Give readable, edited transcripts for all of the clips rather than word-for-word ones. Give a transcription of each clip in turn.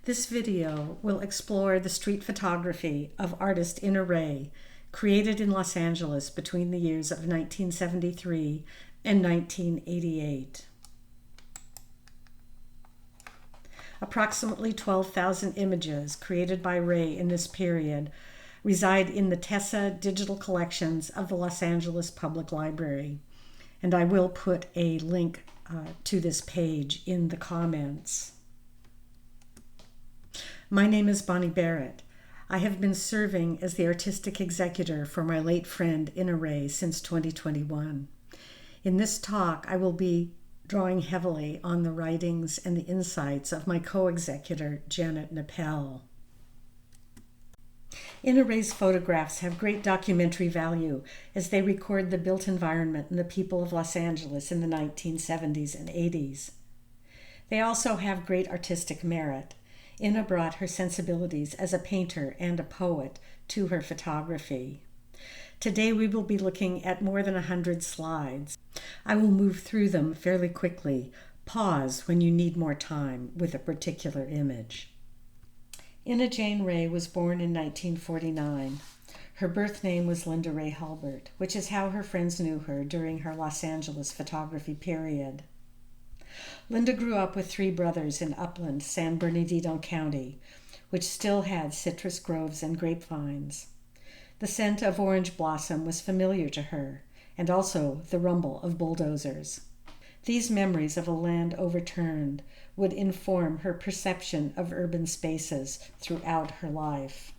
This video will explore the street photography of artist Ina Ray, created in Los Angeles between the years of 1973 and 1988. Approximately 12,000 images created by Ray in this period reside in the Tessa digital collections of the Los Angeles Public Library, and I will put a link to this page in the comments. My name is Bonnie Barrett. I have been serving as the artistic executor for my late friend Ina Ray since 2021. In this talk, I will be drawing heavily on the writings and the insights of my co-executor, Janet Nappel. Ina Ray's photographs have great documentary value as they record the built environment and the people of Los Angeles in the 1970s and 80s. They also have great artistic merit. Ina brought her sensibilities as a painter and a poet to her photography. Today we will be looking at more than 100 slides. I will move through them fairly quickly. Pause when you need more time with a particular image. Ina Jane Ray was born in 1949. Her birth name was Linda Ray Hulbert, which is how her friends knew her during her Los Angeles photography period. Linda grew up with 3 brothers in upland San Bernardino County, which still had citrus groves and grapevines. The scent of orange blossom was familiar to her, and also the rumble of bulldozers. These memories of a land overturned would inform her perception of urban spaces throughout her life.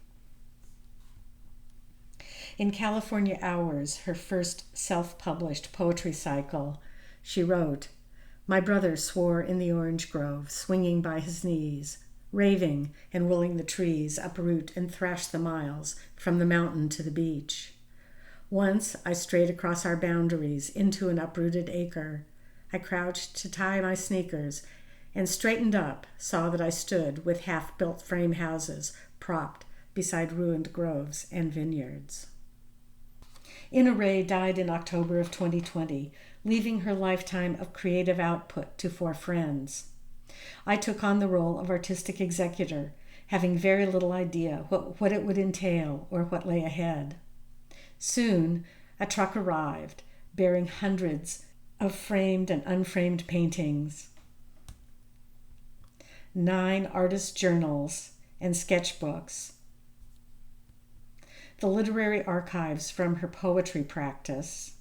In California Hours, her first self-published poetry cycle, she wrote, "My brother swore in the orange grove, swinging by his knees, raving and willing the trees uproot and thrash the miles from the mountain to the beach. Once I strayed across our boundaries into an uprooted acre. I crouched to tie my sneakers and straightened up, saw that I stood with half-built frame houses propped beside ruined groves and vineyards." Ina Ray died in October of 2020, leaving her lifetime of creative output to 4 friends. I took on the role of artistic executor, having very little idea what it would entail or what lay ahead. Soon, a truck arrived, bearing hundreds of framed and unframed paintings, 9 artist journals and sketchbooks, the literary archives from her poetry practice,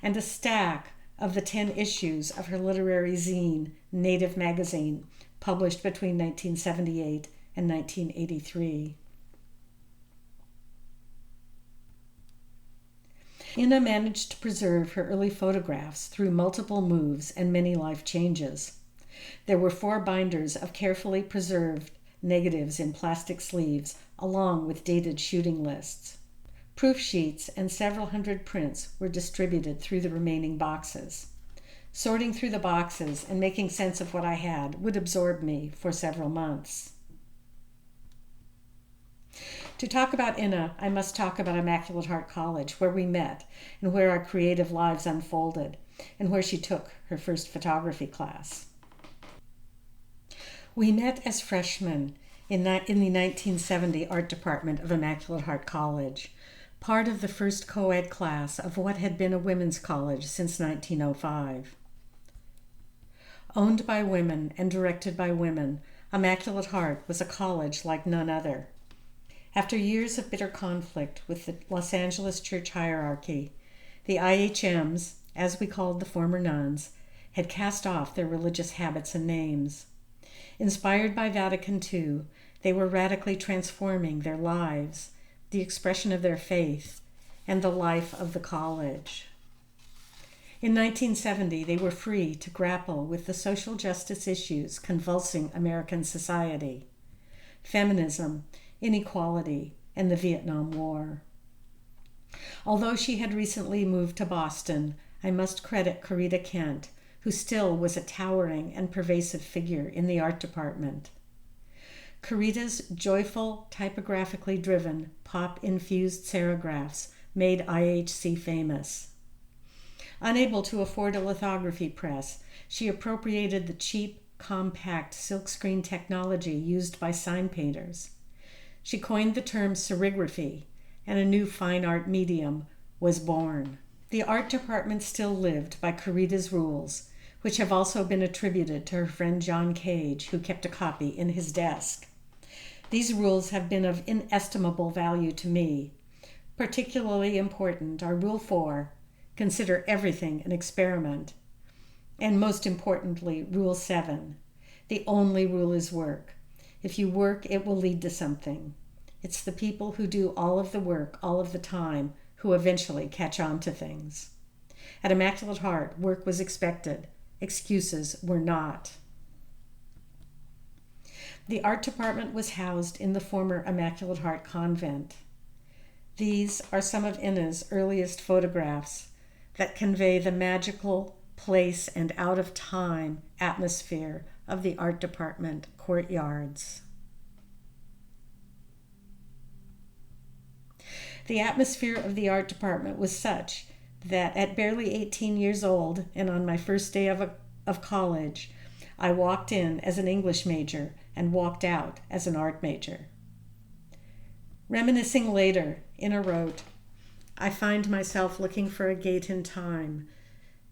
and a stack of the 10 issues of her literary zine, Native Magazine, published between 1978 and 1983. Ina managed to preserve her early photographs through multiple moves and many life changes. There were 4 binders of carefully preserved negatives in plastic sleeves, along with dated shooting lists. Proof sheets and several hundred prints were distributed through the remaining boxes. Sorting through the boxes and making sense of what I had would absorb me for several months. To talk about Ina, I must talk about Immaculate Heart College, where we met and where our creative lives unfolded, and where she took her first photography class. We met as freshmen in the 1970 art department of Immaculate Heart College, part of the first co-ed class of what had been a women's college since 1905. Owned by women and directed by women, Immaculate Heart was a college like none other. After years of bitter conflict with the Los Angeles church hierarchy, the IHMs, as we called the former nuns, had cast off their religious habits and names. Inspired by Vatican II, they were radically transforming their lives, the expression of their faith, and the life of the college. In 1970, they were free to grapple with the social justice issues convulsing American society: feminism, inequality, and the Vietnam War. Although she had recently moved to Boston, I must credit Corita Kent, who still was a towering and pervasive figure in the art department. Corita's joyful, typographically driven, pop-infused serigraphs made IHC famous. Unable to afford a lithography press, she appropriated the cheap, compact silkscreen technology used by sign painters. She coined the term serigraphy, and a new fine art medium was born. The art department still lived by Corita's rules, which have also been attributed to her friend John Cage, who kept a copy in his desk. These rules have been of inestimable value to me. Particularly important are Rule 4, consider everything an experiment, and most importantly, Rule 7, the only rule is work. If you work, it will lead to something. It's the people who do all of the work all of the time who eventually catch on to things. At Immaculate Heart, work was expected. Excuses were not. The art department was housed in the former Immaculate Heart Convent. These are some of Ina's earliest photographs that convey the magical place and out-of-time atmosphere of the art department courtyards. The atmosphere of the art department was such that at barely 18 years old and on my first day of college, I walked in as an English major and walked out as an art major. Reminiscing later, Ina wrote, I find myself looking for a gate in time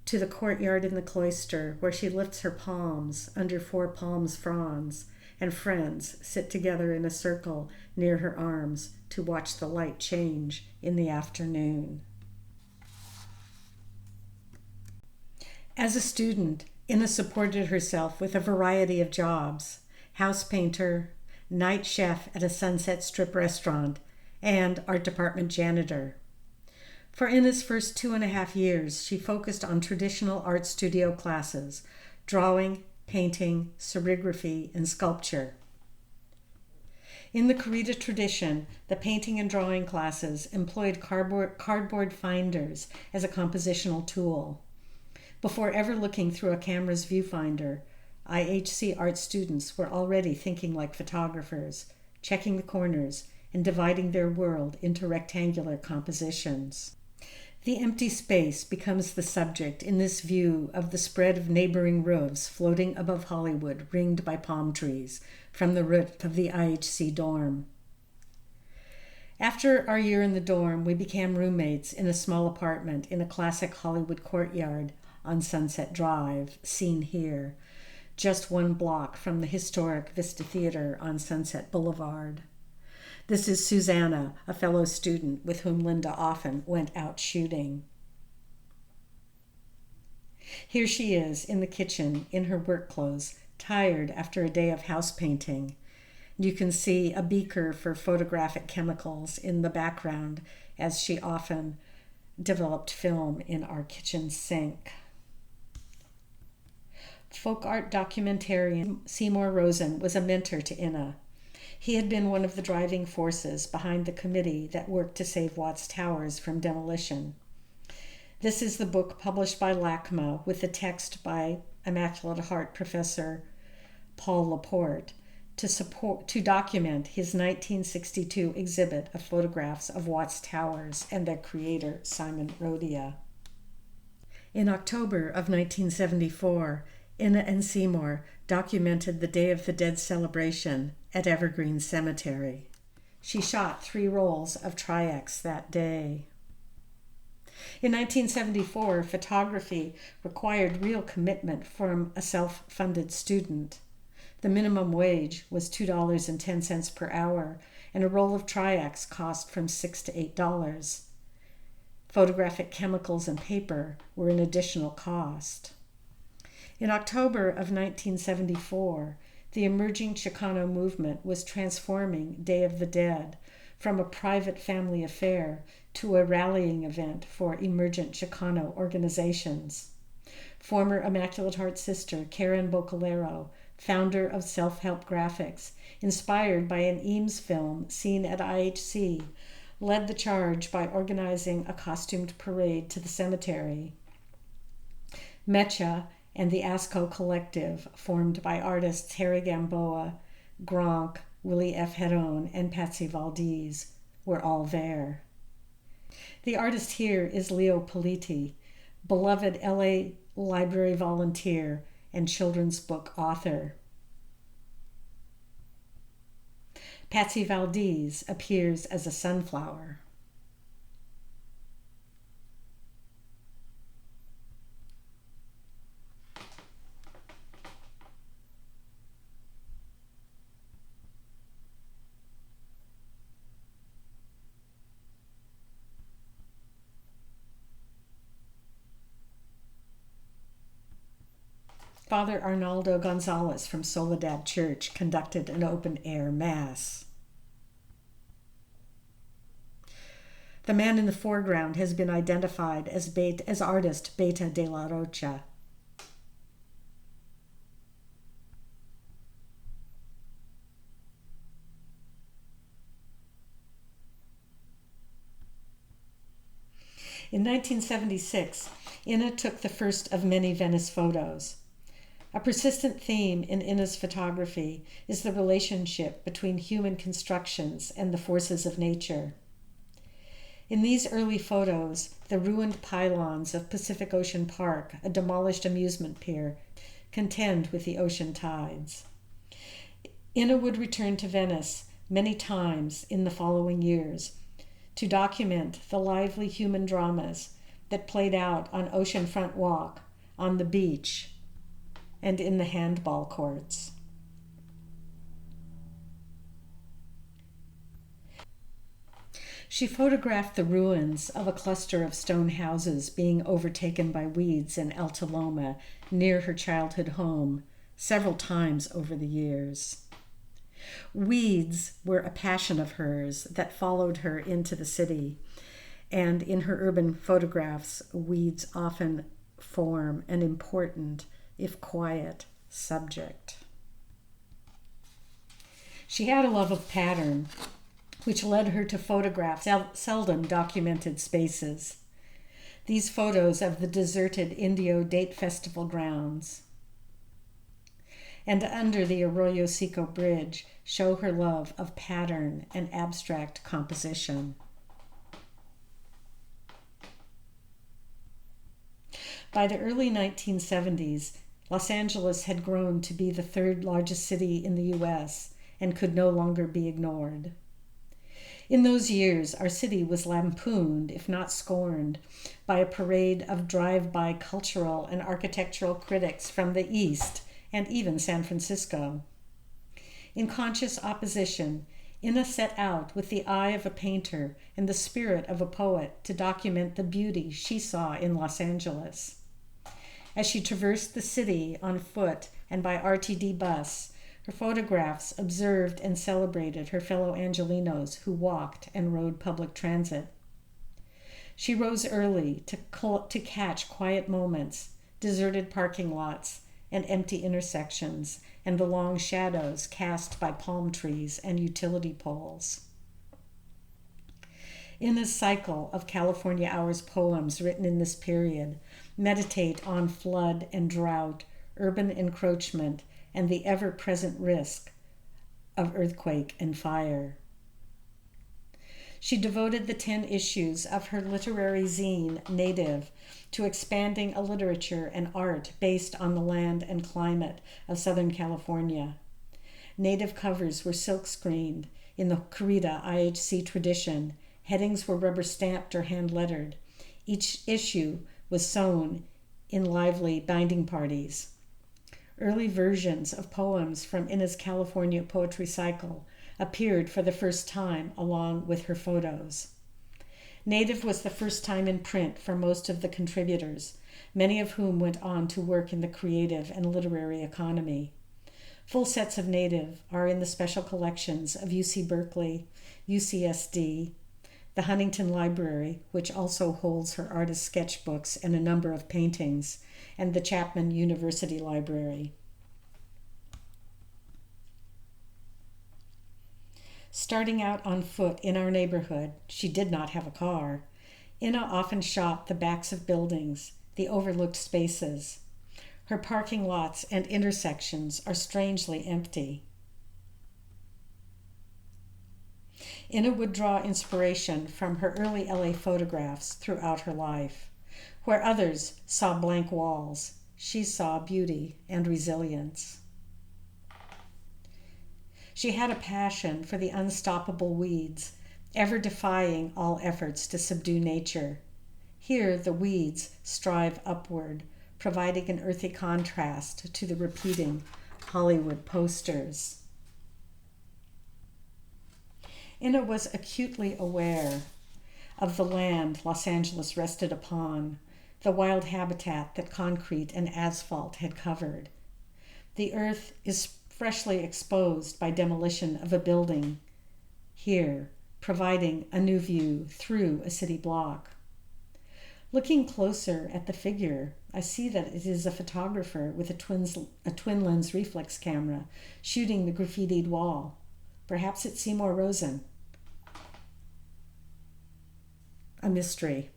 to the courtyard in the cloister where she lifts her palms under 4 palms fronds and friends sit together in a circle near her arms to watch the light change in the afternoon. As a student, Ina supported herself with a variety of jobs: house painter, night chef at a Sunset Strip restaurant, and art department janitor. For Ina's first 2.5 years, she focused on traditional art studio classes, drawing, painting, serigraphy, and sculpture. In the Corita tradition, the painting and drawing classes employed cardboard finders as a compositional tool. Before ever looking through a camera's viewfinder, IHC art students were already thinking like photographers, checking the corners and dividing their world into rectangular compositions. The empty space becomes the subject in this view of the spread of neighboring roofs floating above Hollywood, ringed by palm trees, from the roof of the IHC dorm. After our year in the dorm, we became roommates in a small apartment in a classic Hollywood courtyard on Sunset Drive, seen here, just 1 block from the historic Vista Theater on Sunset Boulevard. This is Susanna, a fellow student with whom Linda often went out shooting. Here she is in the kitchen in her work clothes, tired after a day of house painting. You can see a beaker for photographic chemicals in the background as she often developed film in our kitchen sink. Folk art documentarian Seymour Rosen was a mentor to Ina. He had been one of the driving forces behind the committee that worked to save Watts Towers from demolition. This is the book published by LACMA with the text by Immaculate Heart professor Paul Laporte to document his 1962 exhibit of photographs of Watts Towers and their creator, Simon Rodia. In October of 1974, Ina and Seymour documented the Day of the Dead celebration at Evergreen Cemetery. She shot 3 rolls of Tri-X that day. In 1974, photography required real commitment from a self-funded student. The minimum wage was $2.10 per hour, and a roll of Tri-X cost from $6 to $8. Photographic chemicals and paper were an additional cost. In October of 1974, the emerging Chicano movement was transforming Day of the Dead from a private family affair to a rallying event for emergent Chicano organizations. Former Immaculate Heart sister Karen Bocalero, founder of Self-Help Graphics, inspired by an Eames film seen at IHC, led the charge by organizing a costumed parade to the cemetery. Mecha and the ASCO Collective, formed by artists Harry Gamboa, Gronk, Willie F. Heron, and Patsy Valdez, were all there. The artist here is Leo Politi, beloved LA library volunteer and children's book author. Patsy Valdez appears as a sunflower. Father Arnaldo Gonzalez from Soledad Church conducted an open-air mass. The man in the foreground has been identified as artist Beta de la Rocha. In 1976, Inna took the first of many Venice photos. A persistent theme in Inna's photography is the relationship between human constructions and the forces of nature. In these early photos, the ruined pylons of Pacific Ocean Park, a demolished amusement pier, contend with the ocean tides. Inna would return to Venice many times in the following years to document the lively human dramas that played out on Oceanfront Walk, on the beach, and in the handball courts. She photographed the ruins of a cluster of stone houses being overtaken by weeds in Alta Loma near her childhood home several times over the years. Weeds were a passion of hers that followed her into the city, and in her urban photographs, weeds often form an important, if quiet, subject. She had a love of pattern, which led her to photograph seldom documented spaces. These photos of the deserted Indio Date Festival grounds and under the Arroyo Seco Bridge show her love of pattern and abstract composition. By the early 1970s, Los Angeles had grown to be the third largest city in the U.S. and could no longer be ignored. In those years, our city was lampooned, if not scorned, by a parade of drive-by cultural and architectural critics from the East and even San Francisco. In conscious opposition, Inna set out with the eye of a painter and the spirit of a poet to document the beauty she saw in Los Angeles. As she traversed the city on foot and by RTD bus, her photographs observed and celebrated her fellow Angelenos who walked and rode public transit. She rose early to catch quiet moments, deserted parking lots, and empty intersections, and the long shadows cast by palm trees and utility poles. Inna's cycle of California Hours poems written in this period meditate on flood and drought, urban encroachment, and the ever-present risk of earthquake and fire. She devoted the 10 issues of her literary zine, Native, to expanding a literature and art based on the land and climate of Southern California. Native covers were silk-screened in the Corrida IHC tradition. Headings were rubber-stamped or hand-lettered. Each issue was sewn in lively binding parties. Early versions of poems from Inna's California poetry cycle appeared for the first time along with her photos. Native was the first time in print for most of the contributors, many of whom went on to work in the creative and literary economy. Full sets of Native are in the special collections of UC Berkeley, UCSD, the Huntington Library, which also holds her artist sketchbooks and a number of paintings, and the Chapman University Library. Starting out on foot in our neighborhood, she did not have a car. Inna often shot the backs of buildings, the overlooked spaces. Her parking lots and intersections are strangely empty. Inna would draw inspiration from her early LA photographs throughout her life. Where others saw blank walls, she saw beauty and resilience. She had a passion for the unstoppable weeds, ever defying all efforts to subdue nature. Here the weeds strive upward, providing an earthy contrast to the repeating Hollywood posters. Inna was acutely aware of the land Los Angeles rested upon, the wild habitat that concrete and asphalt had covered. The earth is freshly exposed by demolition of a building, here providing a new view through a city block. Looking closer at the figure, I see that it is a photographer with a twin lens reflex camera shooting the graffitied wall. Perhaps it's Seymour Rosen. A mystery.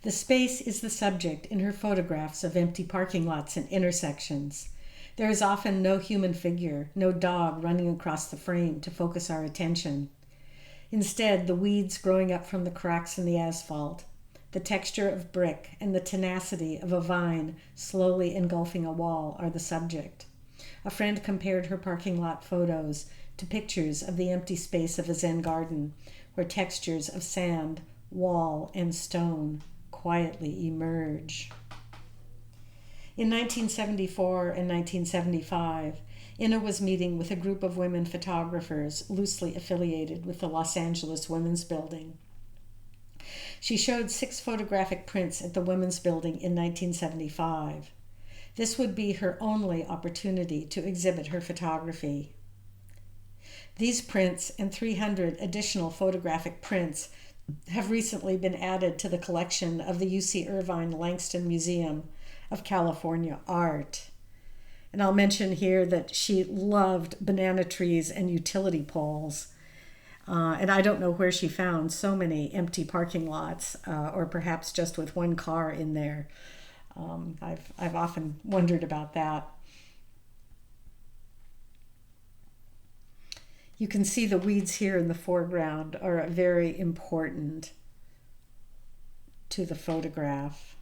The space is the subject in her photographs of empty parking lots and intersections. There is often no human figure, no dog running across the frame to focus our attention. Instead, the weeds growing up from the cracks in the asphalt, the texture of brick, and the tenacity of a vine slowly engulfing a wall are the subject. A friend compared her parking lot photos to pictures of the empty space of a Zen garden, where textures of sand, wall, and stone quietly emerge. In 1974 and 1975, Inna was meeting with a group of women photographers loosely affiliated with the Los Angeles Women's Building. She showed 6 photographic prints at the Women's Building in 1975. This would be her only opportunity to exhibit her photography. These prints and 300 additional photographic prints have recently been added to the collection of the UC Irvine Langston Museum of California Art. And I'll mention here that she loved banana trees and utility poles. And I don't know where she found so many empty parking lots, or perhaps just with one car in there. I've often wondered about that. You can see the weeds here in the foreground are very important to the photograph.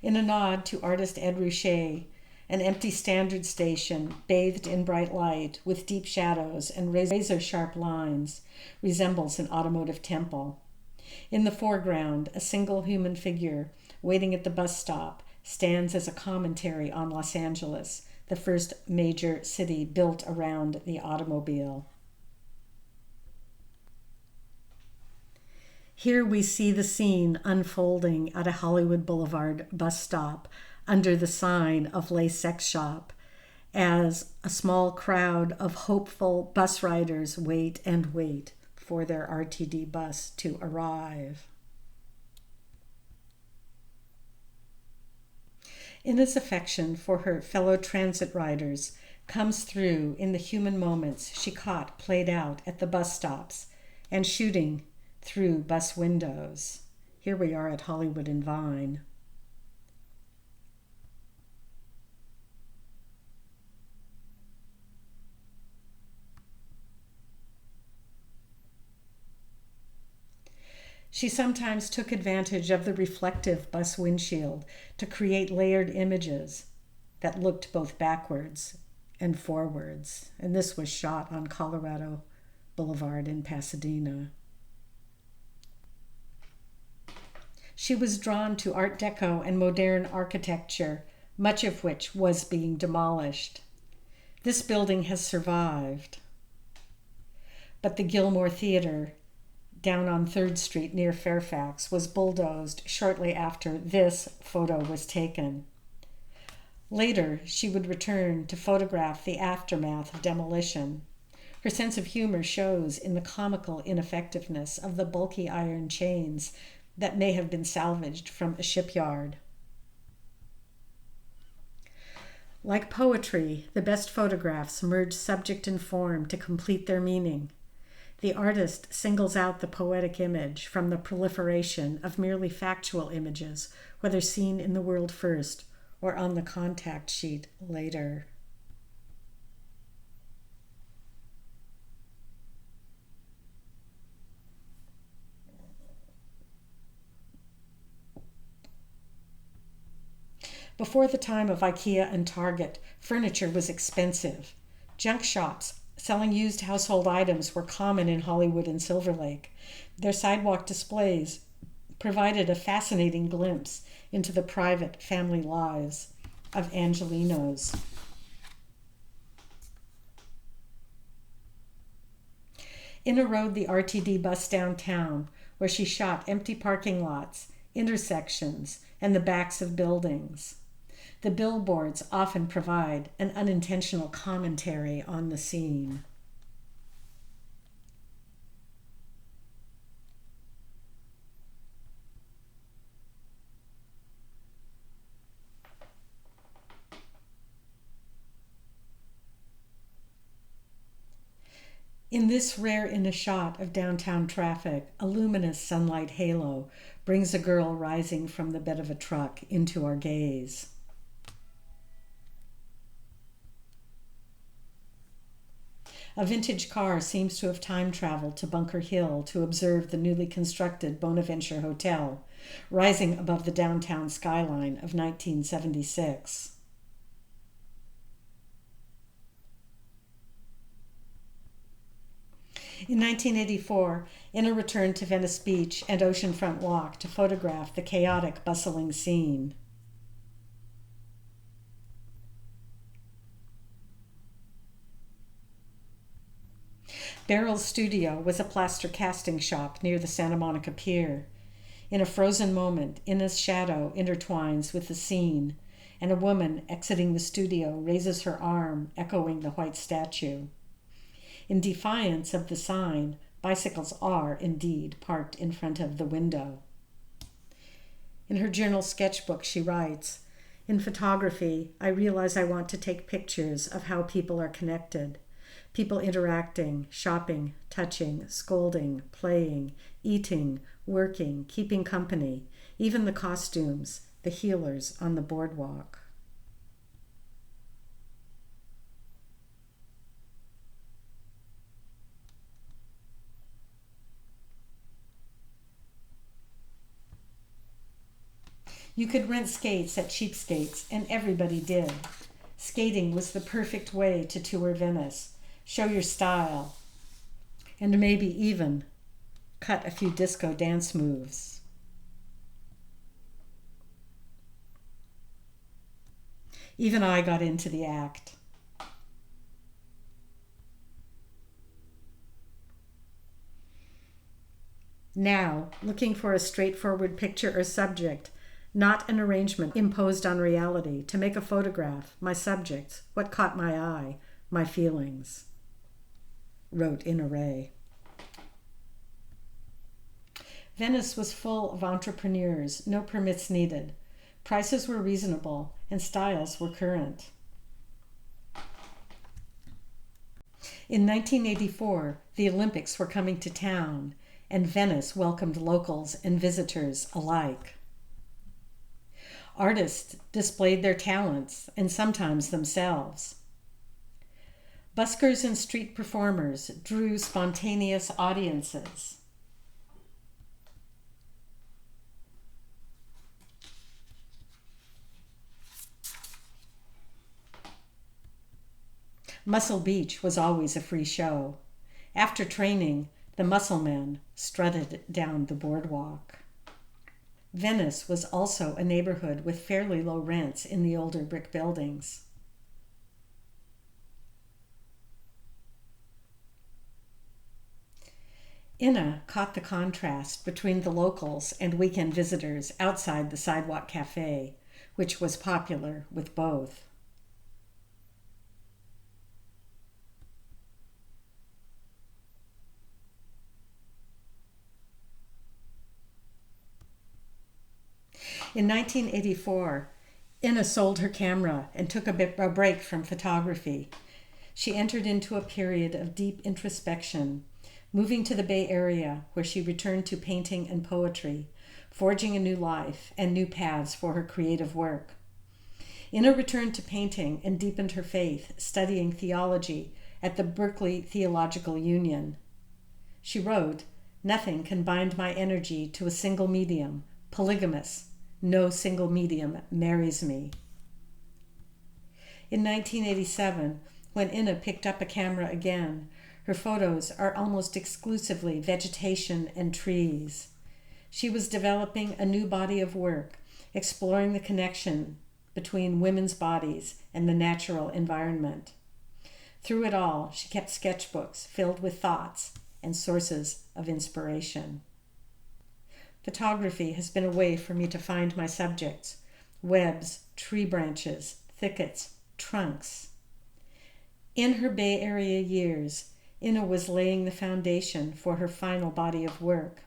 In a nod to artist Ed Ruscha, an empty standard station bathed in bright light with deep shadows and razor-sharp lines resembles an automotive temple. In the foreground, a single human figure waiting at the bus stop stands as a commentary on Los Angeles, the first major city built around the automobile. Here we see the scene unfolding at a Hollywood Boulevard bus stop under the sign of Les Sex Shop, as a small crowd of hopeful bus riders wait and wait for their RTD bus to arrive. Inna's affection for her fellow transit riders comes through in the human moments she caught played out at the bus stops and shooting through bus windows. Here we are at Hollywood and Vine. She sometimes took advantage of the reflective bus windshield to create layered images that looked both backwards and forwards. And this was shot on Colorado Boulevard in Pasadena. She was drawn to Art Deco and modern architecture, much of which was being demolished. This building has survived, but the Gilmore Theater down on 3rd Street near Fairfax was bulldozed shortly after this photo was taken. Later, she would return to photograph the aftermath of demolition. Her sense of humor shows in the comical ineffectiveness of the bulky iron chains that may have been salvaged from a shipyard. Like poetry, the best photographs merge subject and form to complete their meaning. The artist singles out the poetic image from the proliferation of merely factual images, whether seen in the world first or on the contact sheet later. Before the time of IKEA and Target, furniture was expensive. Junk shops selling used household items were common in Hollywood and Silverlake. Their sidewalk displays provided a fascinating glimpse into the private family lives of Angelenos. Inna rode the RTD bus downtown, where she shot empty parking lots, intersections, and the backs of buildings. The billboards often provide an unintentional commentary on the scene. In this rare Inna shot of downtown traffic, a luminous sunlight halo brings a girl rising from the bed of a truck into our gaze. A vintage car seems to have time traveled to Bunker Hill to observe the newly constructed Bonaventure Hotel, rising above the downtown skyline of 1976. In 1984, Inna returned to Venice Beach and Oceanfront Walk to photograph the chaotic, bustling scene. Beryl's studio was a plaster casting shop near the Santa Monica Pier. In a frozen moment, Inna's shadow intertwines with the scene, and a woman exiting the studio raises her arm, echoing the white statue. In defiance of the sign, bicycles are indeed parked in front of the window. In her journal sketchbook, she writes, "In photography, I realize I want to take pictures of how people are connected. People interacting, shopping, touching, scolding, playing, eating, working, keeping company, even the costumes, the healers on the boardwalk." You could rent skates at Cheapskates, and everybody did. Skating was the perfect way to tour Venice, show your style, and maybe even cut a few disco dance moves. Even I got into the act. Now, looking for a straightforward picture or subject, not an arrangement imposed on reality, to make a photograph, my subjects, what caught my eye, my feelings, wrote Inna Ray. Venice was full of entrepreneurs, no permits needed. Prices were reasonable and styles were current. In 1984, the Olympics were coming to town, and Venice welcomed locals and visitors alike. Artists displayed their talents, and sometimes themselves. Buskers and street performers drew spontaneous audiences. Muscle Beach was always a free show. After training, the muscle men strutted down the boardwalk. Venice was also a neighborhood with fairly low rents in the older brick buildings. Inna caught the contrast between the locals and weekend visitors outside the Sidewalk Cafe, which was popular with both. In 1984, Inna sold her camera and took a break from photography. She entered into a period of deep introspection, moving to the Bay Area, where she returned to painting and poetry, forging a new life and new paths for her creative work. Inna returned to painting and deepened her faith, studying theology at the Berkeley Theological Union. She wrote, "Nothing can bind my energy to a single medium, polygamous. No single medium marries me." In 1987, when Inna picked up a camera again, her photos are almost exclusively vegetation and trees. She was developing a new body of work, exploring the connection between women's bodies and the natural environment. Through it all, she kept sketchbooks filled with thoughts and sources of inspiration. Photography has been a way for me to find my subjects: webs, tree branches, thickets, trunks. In her Bay Area years, Inna was laying the foundation for her final body of work.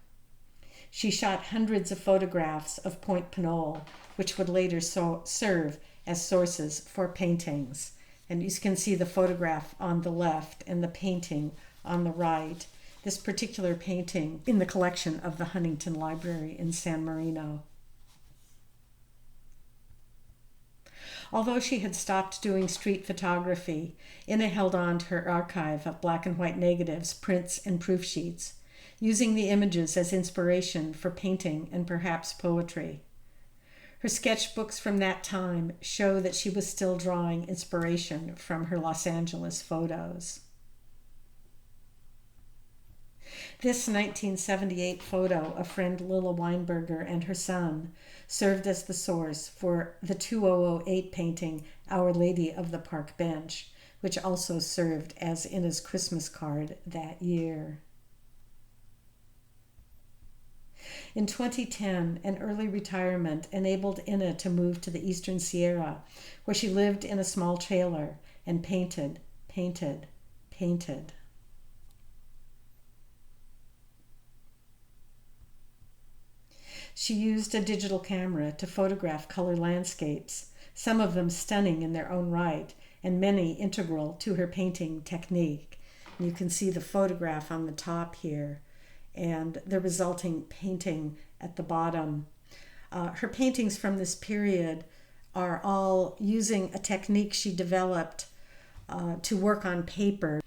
She shot hundreds of photographs of Point Pinole, which would later serve as sources for paintings. And you can see the photograph on the left and the painting on the right. This particular painting in the collection of the Huntington Library in San Marino. Although she had stopped doing street photography, Inna held on to her archive of black and white negatives, prints, and proof sheets, using the images as inspiration for painting and perhaps poetry. Her sketchbooks from that time show that she was still drawing inspiration from her Los Angeles photos. This 1978 photo of friend Lilla Weinberger and her son served as the source for the 2008 painting Our Lady of the Park Bench, which also served as Inna's Christmas card that year. In 2010, an early retirement enabled Inna to move to the Eastern Sierra, where she lived in a small trailer and painted. She used a digital camera to photograph color landscapes, some of them stunning in their own right, and many integral to her painting technique. And you can see the photograph on the top here, and the resulting painting at the bottom. Her paintings from this period are all using a technique she developed to work on paper.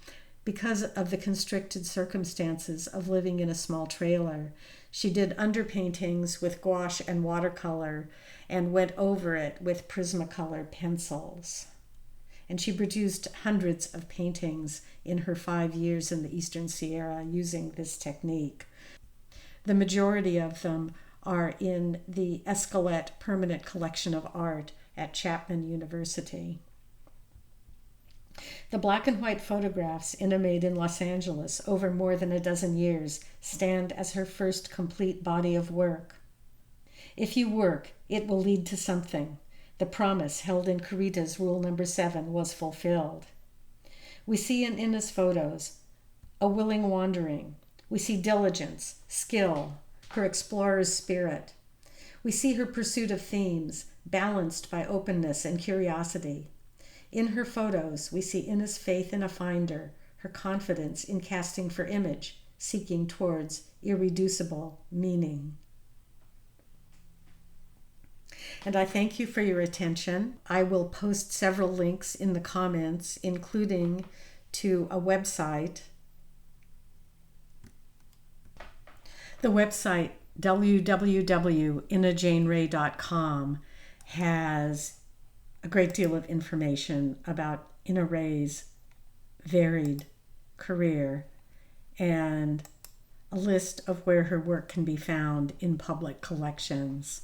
Because of the constricted circumstances of living in a small trailer, she did underpaintings with gouache and watercolor and went over it with Prismacolor pencils. And she produced hundreds of paintings in her 5 years in the Eastern Sierra using this technique. The majority of them are in the Escalette Permanent Collection of Art at Chapman University. The black and white photographs Inna made in Los Angeles over more than a dozen years stand as her first complete body of work. If you work, it will lead to something. The promise held in Carita's Rule Number 7 was fulfilled. We see in Inna's photos a willing wandering. We see diligence, skill, her explorer's spirit. We see her pursuit of themes, balanced by openness and curiosity. In her photos, we see Inna's faith in a finder, her confidence in casting for image, seeking towards irreducible meaning. And I thank you for your attention. I will post several links in the comments, including to a website. The website www.innajaneray.com has a great deal of information about Inna Ray's varied career and a list of where her work can be found in public collections.